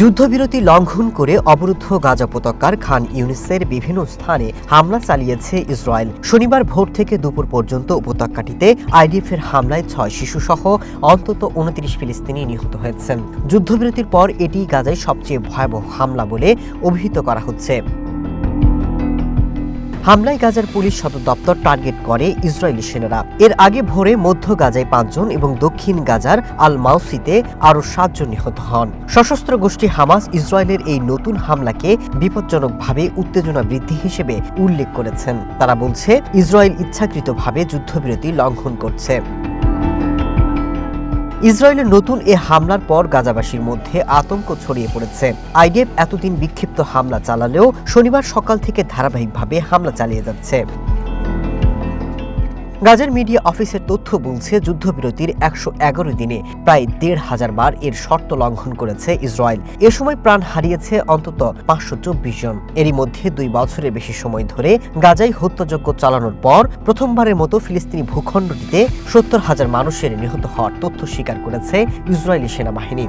যুদ্ধবিরতি লঙ্ঘন করে অবরুদ্ধ গাজা উপত্যকার খান ইউনিসের বিভিন্ন স্থানে হামলা চালিয়েছে ইসরায়েল। শনিবার ভোর থেকে দুপুর পর্যন্ত উপত্যকাটিতে আইডিএফের হামলায় 6 শিশুসহ অন্তত 29 ফিলিস্তিনি নিহত হয়েছেন। যুদ্ধবিরতির পর এটি গাজায় সবচেয়ে ভয়াবহ হামলা বলে অভিহিত করা হচ্ছে। হামলায় গাজার পুলিশ সদর দপ্তর টার্গেট করে ইসরায়েলি সেনারা। এর আগে ভোরে মধ্য গাজায় 5 জন এবং দক্ষিণ গাজার আল মাউসিতে আরও 7 জন নিহত হন। সশস্ত্র গোষ্ঠী হামাস ইসরায়েলের এই নতুন হামলাকে বিপজ্জনকভাবে উত্তেজনা বৃদ্ধি হিসেবে উল্লেখ করেছেন। তারা বলছে ইসরায়েল ইচ্ছাকৃতভাবে যুদ্ধবিরতি লঙ্ঘন করছে। ইসরায়েলের নতুন এ হামলার পর গাজাবাসীর মধ্যে আতঙ্ক ছড়িয়ে পড়েছে। আইডিএফ এতদিন বিক্ষিপ্ত হামলা চালালেও শনিবার সকাল থেকে ধারাবাহিকভাবে হামলা চালিয়ে যাচ্ছে। গাজার মিডিয়া অফিসের তথ্য বলছে যুদ্ধবিরতির 111 দিনে প্রায় 1,500 বার এর শর্ত লঙ্ঘন করেছে ইসরায়েল। এ সময় প্রাণ হারিয়েছে অন্তত 524 জন। এরই মধ্যে 2 বছরের বেশি সময় ধরে গাজায় হত্যাযজ্ঞ চালানোর পর প্রথমবারের মতো ফিলিস্তিনি ভূখণ্ডটিতে 70,000 মানুষের নিহত হওয়ার তথ্য স্বীকার করেছে ইসরায়েলি সেনাবাহিনী।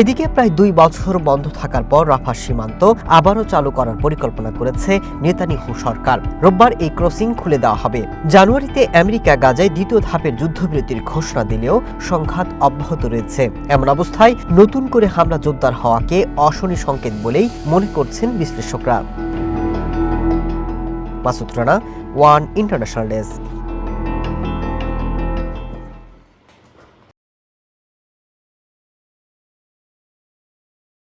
এদিকে প্রায় 2 বছর বন্ধ থাকার পর রাফা সীমান্ত আবারও চালু করার পরিকল্পনা করেছে নেতানিয়াহু সরকার। রোববার এই ক্রসিং খুলে দেওয়া হবে। জানুয়ারিতে আমেরিকা গাজায় দ্বিতীয় ধাপের যুদ্ধবিরতির ঘোষণা দিলেও সংঘাত অব্যাহত রয়েছে। এমন অবস্থায় নতুন করে হামলা জোরদার হওয়াকে অশনি সংকেত বলেই মনে করছেন বিশ্লেষকরা। Masud Rana, one international desk.